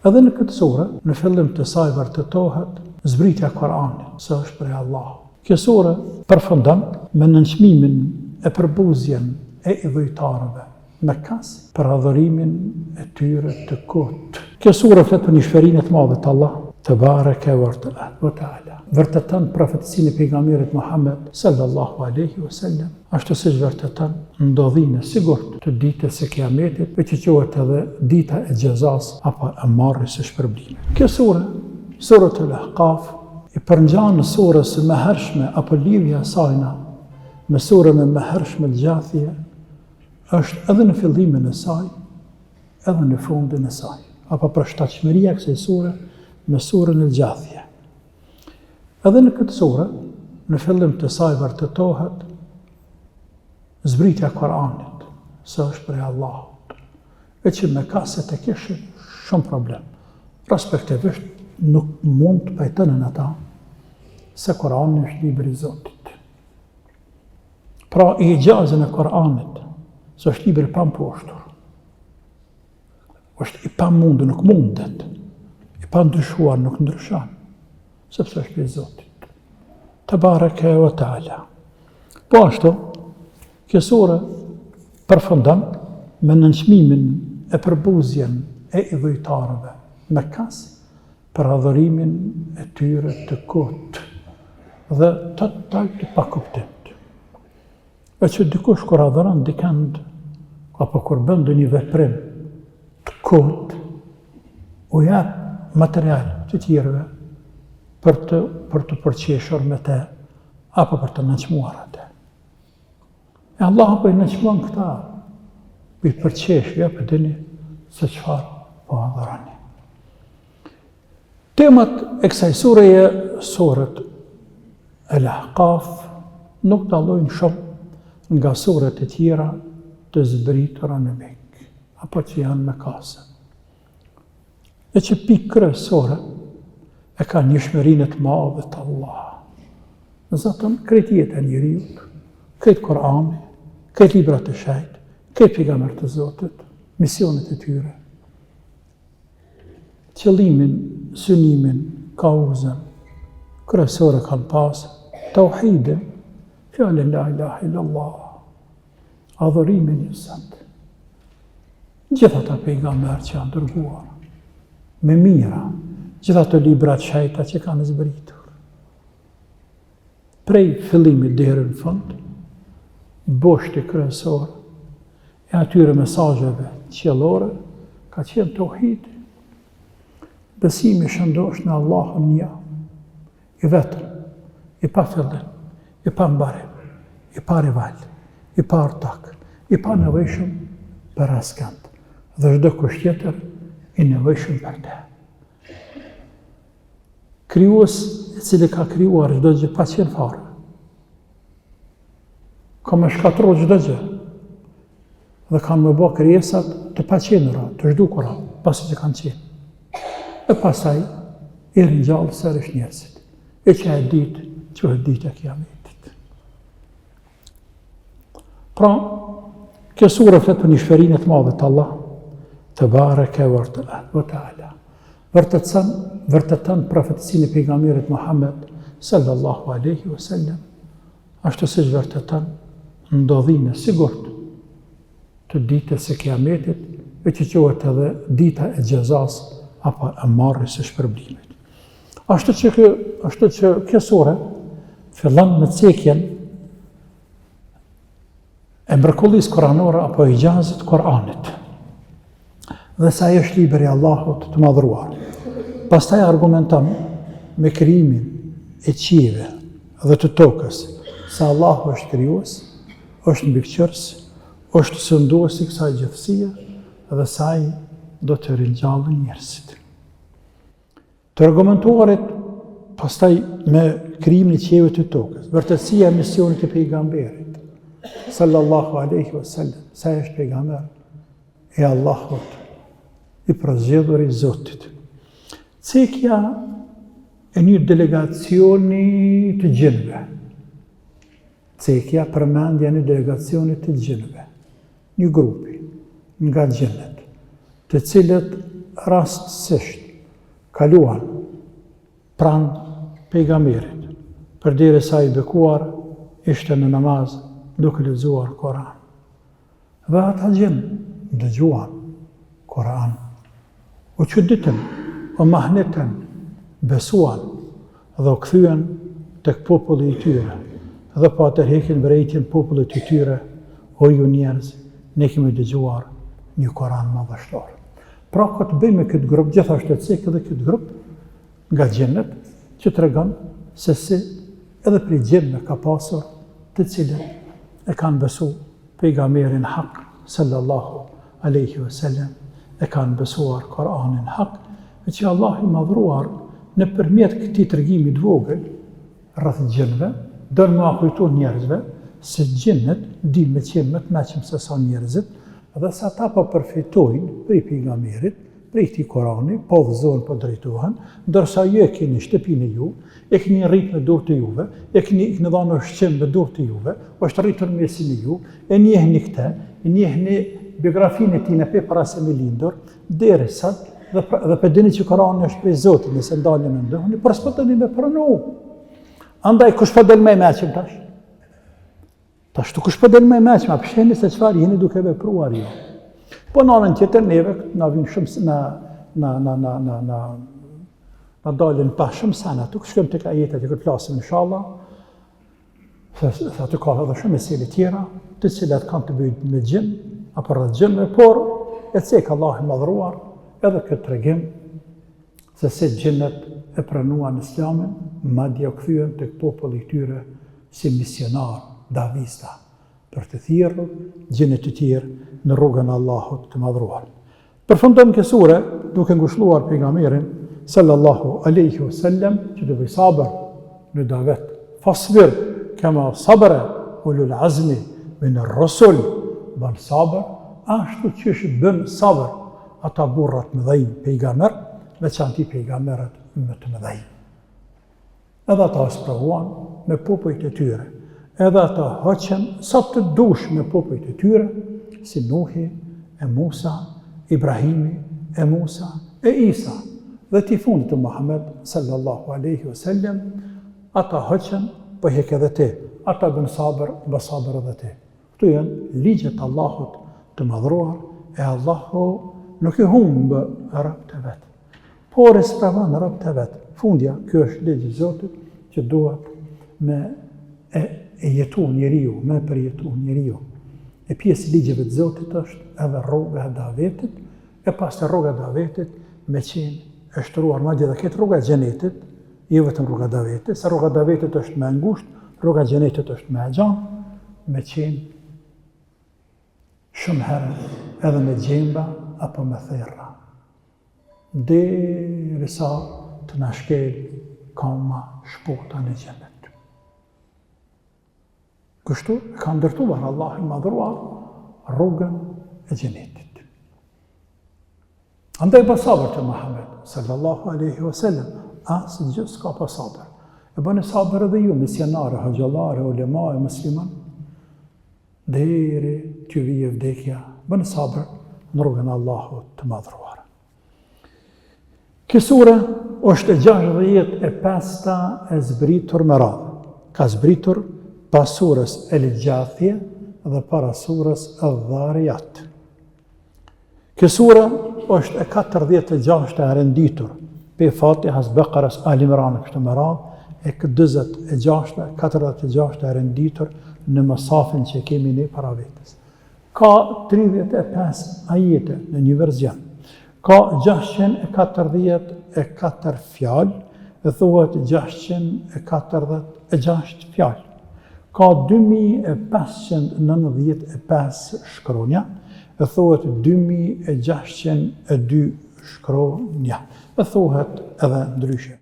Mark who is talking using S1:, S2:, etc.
S1: Edhe në këtë sure, në fillim të saj vërtetohet zbritja e Koranit, se është prej Allahut. Kjo sure përfundon me nënçmimin e përbuzjen e idhujtarëve Mekkas për adhurimin e tyre të kotë. Kjo sure flet për nishferinë të madhe të Allah, Tebareke ve Teala. Vërteton profetësinë e pejgamberit Muhammed sallallahu alaihi wasallam, ashtu siç vërteton ndodhinë e sigurt të ditës së Kiametit, e që quhet edhe dita e xhezas apo e marrjes së shpërblimit. Kjo sure, Suratul Ahqaf, i përngjan në surës së mëhershme apo lidhja e saj me surën e mëhershme Al-Jathia është edhe në fillimin e saj, edhe në fundin e saj, apo përshtatshmëria e kësaj sure me surën Al-Jathia. Edhe në këtë sure, në fillim të saj vërtetohet zbritja e Koranit, se është prej Allahut, e që Mekkaset e kishin shumë problem. Respektivisht nuk mund të pajtonin ata se Korani është libri i Zotit. Pra i ijazën e Koranit, se është libri pa mposhtur, është i pamundur, nuk mundet, i pa ndryshuar, nuk ndryshon, sepse është i Zotit. Tebareke ve Teala. Po ashtu, kjo sure përfundon me nënçmimin e përbuzjen e idhujtarëve Mekkas për adhurimin e tyre të kotë dhe total të pakuptim. E që dikush kur adhuron dikënd, apo kur bën ndonjë veprim të kotë, u jap material të tjerëve për të përqeshur me te, apo për të nënçmuar atë. E Allah po i nënçmon këta, po i përqesh, ja për dini se çfarë po adhuroni. Temat e kësaj sureje, surët Al-Ahqaf, nuk dallojnë shumë nga surët e tjera të zbritura në Mekë, apo që janë Mekkase. E që pikë kryesore e ka njohshmërinë të madhe të Allah. Në zatën, krejt jetë e njeriut, krejt Korani, krejt librat e shejt, krejt pejgamberët e Zotit, misionet e tyre. Qëllimin, synimin, kauzën, kryesore kanë pasë, tauhidin, fjalën la ilaha illallah, adhurimin i Zot. Gjithë ata pejgamberë që janë dërguar, me mira, gjithë ato libra të shejta që kanë zbritur. Prej fillimit deri në fund, boshti kryesor e atyre mesazheve qiellore ka qenë tauhidi. Besimi shëndosh në Allahun një, i vetëm, i pa fillim, i pa mbarim, i pa rival, i pa ortak, i pa nevojshëm për askënd, dhe çdo kusht tjetër i nevojshëm për te. Krijues i cili ka krijuar çdo gjë pa qenë fare. Ka më shkatërruar çdo gjë. Dhe kanë më bërë krijesat të paqenura, të zhdukura, pasi që kanë qenë. E pastaj i ringjallë sërish njerëzit. E që e ditë, që e ditë e Kiametit. Pra, kjo sure flet për nishferinë të madhe të Allah, Tebareke ve Teala. Vërteton profetësinë e pejgamberit Muhammed sallallahu alaihi wasallam, ashtu siç vërteton ndodhinë e sigurt të ditës së Kiametit, e që quhet edhe dita e xhezas apo e marrjes së shpërblimit. Ashtu që kjo sure fillon me cekjen e mrekullisë koranore apo ijazët Koranit, dhe sa është libri i Allahut të madhruar. Pastaj argumenton me krijimin e qiejve dhe të tokës, se Allahu është krijues, është mbikëqyrës, është sundues i kësaj gjithësie dhe sa ai do të ringjallë njerëzit. Të argumentuarit pastaj me krijimin e qiejve të tokës, vërtetësia e misionit të pejgamberit sallallahu alaihi wasallam, sa është pejgamber e Allahut, i përzgjedhur i Zotit. Cekja e një delegacioni të gjinëve. Cekja përmendja një delegacioni të gjinëve. Një grupi nga gjinët, të cilët rastësisht kaluan pranë pejgamberit, përderisa i bekuar ishte në namaz duke lexuar Kur'an. Dhe ata gjenë dëgjuan Kur'an, u çuditën, u mahnetën, besuan dhe u kthyen tek populli i tyre. Dhe po atë hekin vërejtjen popullit të tyre, o ju njerëz, ne kemi dëgjuar një Kur'an madhështor. Pra këtë bëjmë këtë grup, gjithashtu të cekë edhe këtë grup nga xhennet që tregon se si edhe prej xhennet ka pasur të cilët e kanë besu pejgamberin hak sallallahu alaihi wasallam, e kanë besuar Kur'anin hak, e që Allah i madhruar nëpërmjet këtij tregimi të vogël rreth xhenve don më kujtuar njerëzve se xhennet di me qenë më të mëshëm se sa njerëzit, dhe sa ata po përfitojnë prej pejgamberit, prej këtij Kur'ani, po vëzohen, po drejtohen, ndërsa ju e keni shtëpinë e ju, e keni rrit në dorë të juve, e keni dhënë ushqim në dorë të juve, është rritur mesin e ju, e njehni këtë, e njehni biografinë e tij në para se me lindur, derisa dhe për dini që Kur'ani është prej Zotit, nëse ndalni në ndohuni, por s'po tani me pranu. Andaj kush po del më i mëshëm tash? Tash kush po del më i mëshëm, apo shihni se çfarë jeni duke vepruar ju. Po në anën tjetër neve na vin shumë na dalin pa shumë sana, tu shkojmë tek ajetet që flasim inshallah. Se aty ka edhe shumë mesele tjera, të cilat kanë të bëjnë me gjin apo rreth gjinve, por e cek Allah i madhruar edhe këtë tregim se si gjinnet e pranuan Islamin, madje u kthyen tek populli i tyre si misionar, davista, për të thirrur gjinnet e tjerë në rrugën e Allahut të madhruar. Përfundon kjo sure duke ngushëlluar pejgamberin sallallahu alaihi wasallam që të bëj sabër në davet. Fasbir kama sabara ulul azmi min ar-rusul, bën sabër ashtu që bën sabër ata burrat mëdhenj pejgamber, veçanti pejgamberët më të mëdhenj. Edhe ata sprovuan me popujt e tyre, edhe ata hoqen sa të dush me popujt e tyre, si Nuhi, e Musa, Ibrahimi, e Musa, e Isa, dhe ti fundit të Muhammed sallallahu alaihi wasallam, ata hoqen, po hek edhe ti, ata bën sabër, bë sabër edhe ti. Këtu janë ligjet Allahut të madhruar, e Allahu nuk i humbë robët e vet, por e spravan robët e vet. Fundja, kjo është ligji i Zotit që duhet me e jetu njeriu, me përjetu njeriu. E pjesë ligjeve të Zotit është edhe rruga e davetit, e pas të rruga e davetit me qenë e shtruar madje edhe këtë rruga e xhenetit, jo vetëm rruga e davetit, se rruga e davetit është më e ngushtë, rruga e xhenetit është më e gjatë, me qenë shumë herë edhe me gjemba apo me therra, derisa të na shkel koma shpota në xhenet. Kështu ka ndërtuar Allah i madhruar rrugën e xhenetit. Andaj bë sabër të Muhammed sallallahu alaihi wasallam, asë gjë s'ka pa sabër. E bëni sabër edhe ju, misionare, hoxhallare, ulema e musliman, deri t'ju vijë vdekja, bëni sabër në rrugën e Allahut të madhruar. Kjo sure është e 65 e zbritur me radhë. Ka zbritur pas surës El-Gjathie dhe para surës El-Dhariyat. Kjo sure është e 46 e renditur pe Fatihas, Beqaras, Ali Imran kështu me radhë, e 46 e renditur në mësafin që kemi ne para vetes. Ka 35 ajete në një verzion. Ka 644 fjalë, e thuhet 646 fjalë. Ka 2595 shkronja, e thuhet 2602 shkronja, e thuhet edhe ndryshe.